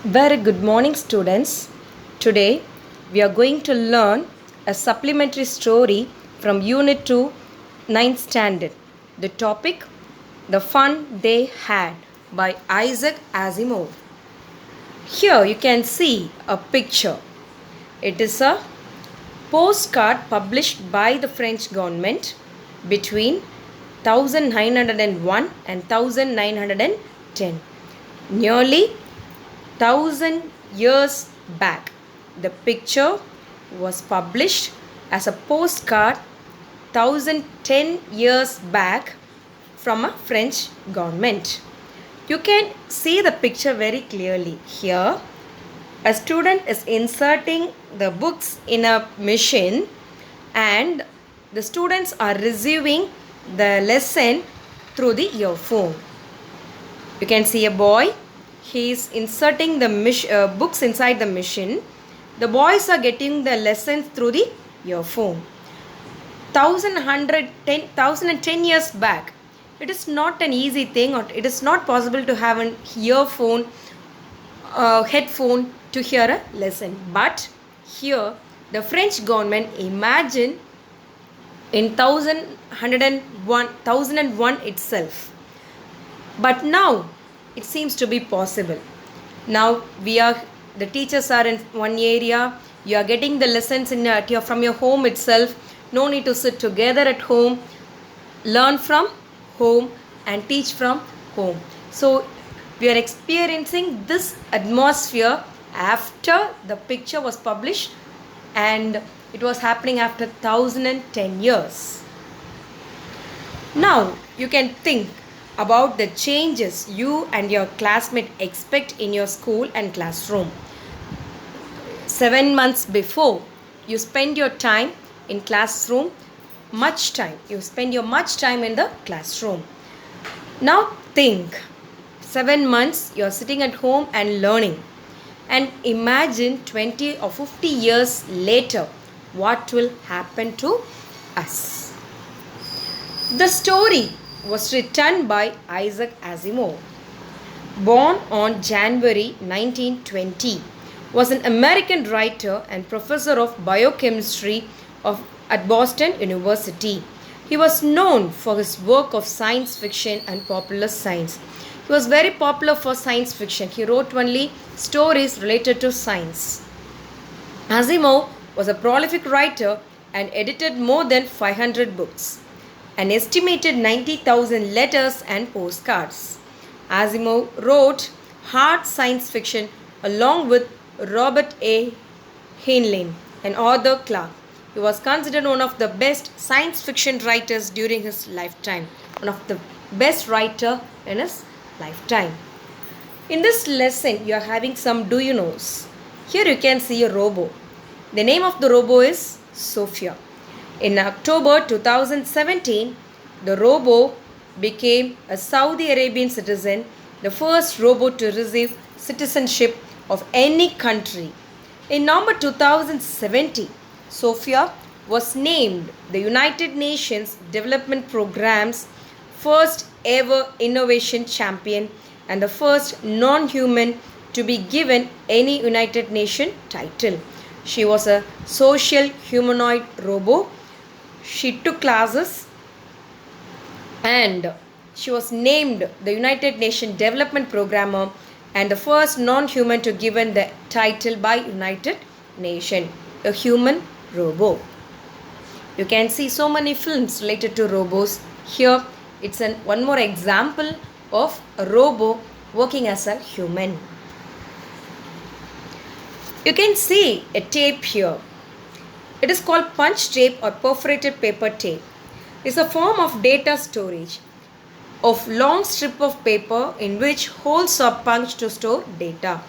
Very good morning, students. Today we are going to learn a supplementary story from Unit 2, ninth Standard. The topic The Fun They Had by Isaac Asimov. Here you can see a picture. It is a postcard published by the French government between 1901 and 1910. Nearly 1,000 years back. The picture was published as a postcard 1010 years back from a French government. You can see the picture very clearly. Here, a student is inserting the books in a machine and the students are receiving the lesson through the earphone. You can see a boy. He is inserting the books inside the machine. The boys are getting the lessons through the earphone. 1,010 years back, it is not an easy thing, or it is not possible to have an earphone, headphone to hear a lesson. But here, the French government imagined in 1001 itself. But now it seems to be possible. Now the teachers are in one area. You are getting the lessons from your home itself. No need to sit together at home. Learn from home and teach from home. So we are experiencing this atmosphere after the picture was published, and it was happening after 1010 years. Now you can think about the changes you and your classmate expect in your school and classroom. 7 months before, you spend your time in classroom, you spend your much time in the classroom. Now think, 7 months you are sitting at home and learning, and imagine 20 or 50 years later what will happen to us. The story was written by Isaac Asimov. Born on January 1920, was an American writer and professor of biochemistry at Boston University. He was known for his work of science fiction and popular science. He was very popular for science fiction. He wrote only stories related to science. Asimov was a prolific writer and edited more than 500 books. An estimated 90,000 letters and postcards. Azimo wrote hard science fiction along with Robert A. Heinlein and Arthur Clarke. He was considered one of the best science fiction writers during his lifetime. One of the best writer in his lifetime. In this lesson, you are having some do you knows. Here you can see a robot. The name of the robot is Sophia. In October 2017, the robot became a Saudi Arabian citizen, the first robot to receive citizenship of any country. In November 2017, Sophia was named the United Nations Development Programme's first ever innovation champion and the first non-human to be given any United Nations title. She was a social humanoid robot. She took classes and she was named the United Nations Development Programmer and the first non-human to given the title by United Nations, a human robot. You can see so many films related to robots. Here it's one more example of a robot working as a human. You can see a tape here. It is called punch tape or perforated paper tape. It's a form of data storage of long strip of paper in which holes are punched to store data.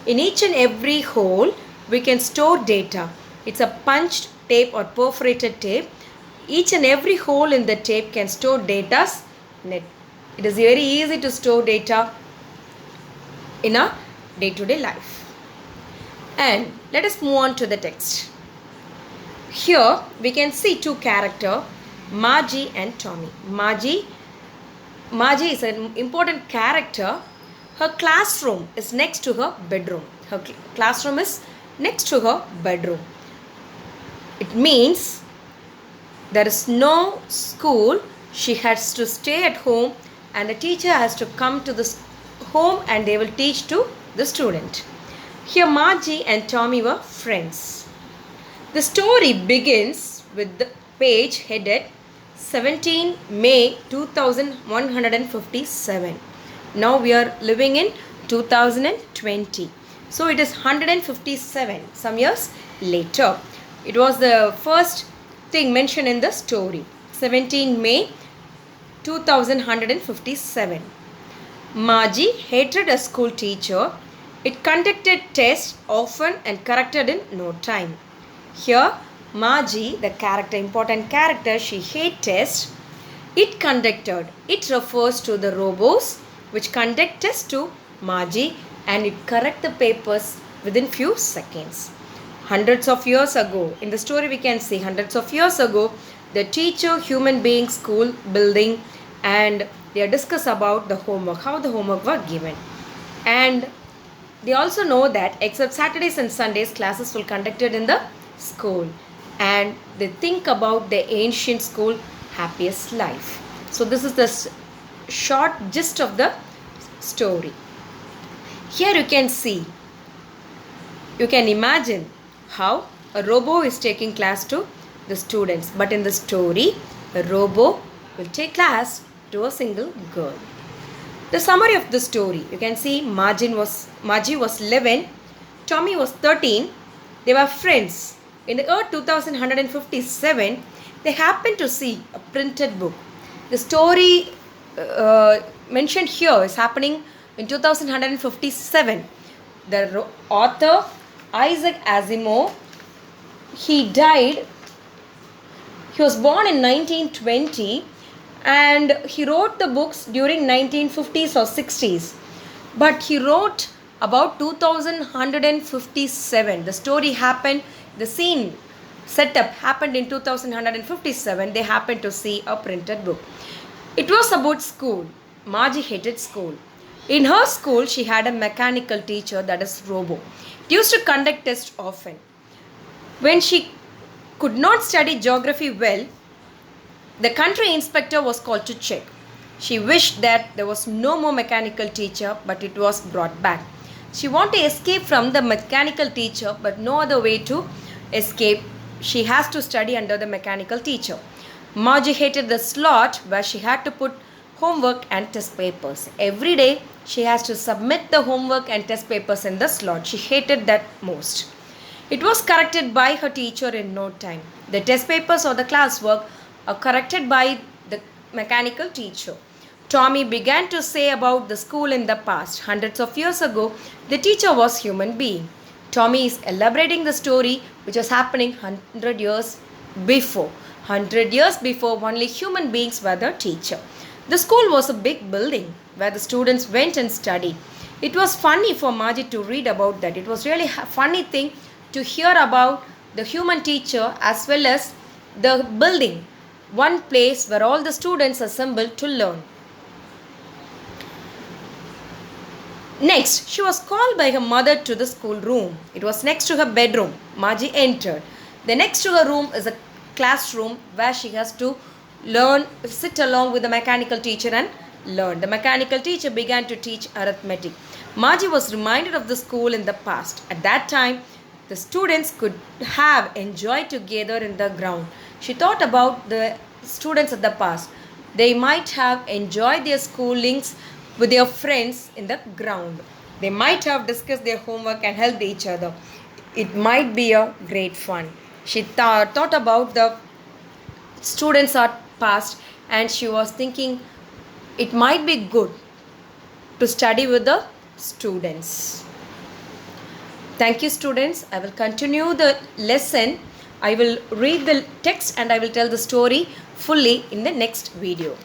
In each and every hole, we can store data. It's a punched tape or perforated tape. Each and every hole in the tape can store data in it. It is very easy to store data in a day-to-day life. And let us move on to the text. Here we can see two characters, Margie and Tommy. Margie is an important character Her classroom is next to her bedroom. Her classroom is next to her bedroom. It means there is no school. She has to stay at home and the teacher has to come to the home and they will teach to the student. Here Margie and Tommy were friends. The story begins with the page headed 17 May 2157. Now we are living in 2020. So it is 157 some years later. It was the first thing mentioned in the story. 17 May 2157. Margie hated a school teacher. It conducted tests often and corrected in no time. Here Margie, the character, important character, she hates tests. It conducted. It refers to the robots which conduct tests to Margie and it correct the papers within few seconds. Hundreds of years ago, in the story we can see hundreds of years ago, the teacher, human being, school, building, and they discuss about the homework, how the homework were given. And they also know that except Saturdays and Sundays, classes will conducted in the school. And they think about the ancient school happiest life. So this is the short gist of the story. Here you can see, you can imagine how a robot is taking class to the students. But in the story, a robot will take class to a single girl. The summary of the story, you can see Margie was 11, Tommy was 13. They were friends. In the year 2157, they happened to see a printed book. The story mentioned here is happening in 2157. The author Isaac Azimo, he died. He was born in 1920 and he wrote the books during 1950s or 60s. But he wrote about 2157. The story happened, the scene setup happened in 2157. They happened to see a printed book. It was about school. Margie hated school. In her school, she had a mechanical teacher, that is Robo. It used to conduct tests often. When she could not study geography well, the country inspector was called to check. She wished that there was no more mechanical teacher, but it was brought back. She wanted to escape from the mechanical teacher, but no other way to escape. She has to study under the mechanical teacher. Margie hated the slot where she had to put homework and test papers. Every day she has to submit the homework and test papers in the slot. She hated that most. It was corrected by her teacher in no time. The test papers or the classwork are corrected by the mechanical teacher. Tommy began to say about the school in the past. Hundreds of years ago, the teacher was human being. Tommy is elaborating the story which was happening 100 years before. 100 years before, only human beings were the teacher. The school was a big building where the students went and studied. It was funny for Margie to read about that. It was really a funny thing to hear about the human teacher as well as the building, one place where all the students assembled to learn. Next, she was called by her mother to the school room. It was next to her bedroom. Margie entered. The next to her room is a classroom where she has to learn, sit along with the mechanical teacher and learn. The mechanical teacher began to teach arithmetic. Margie was reminded of the school in the past. At that time, the students could have enjoyed together in the ground. She thought about the students of the past. They might have enjoyed their schoolings with their friends in the ground. They might have discussed their homework and helped each other. It might be a great fun. She thought about the students of past and she was thinking it might be good to study with the students. Thank you, students. I will continue the lesson. I will read the text and I will tell the story fully in the next video.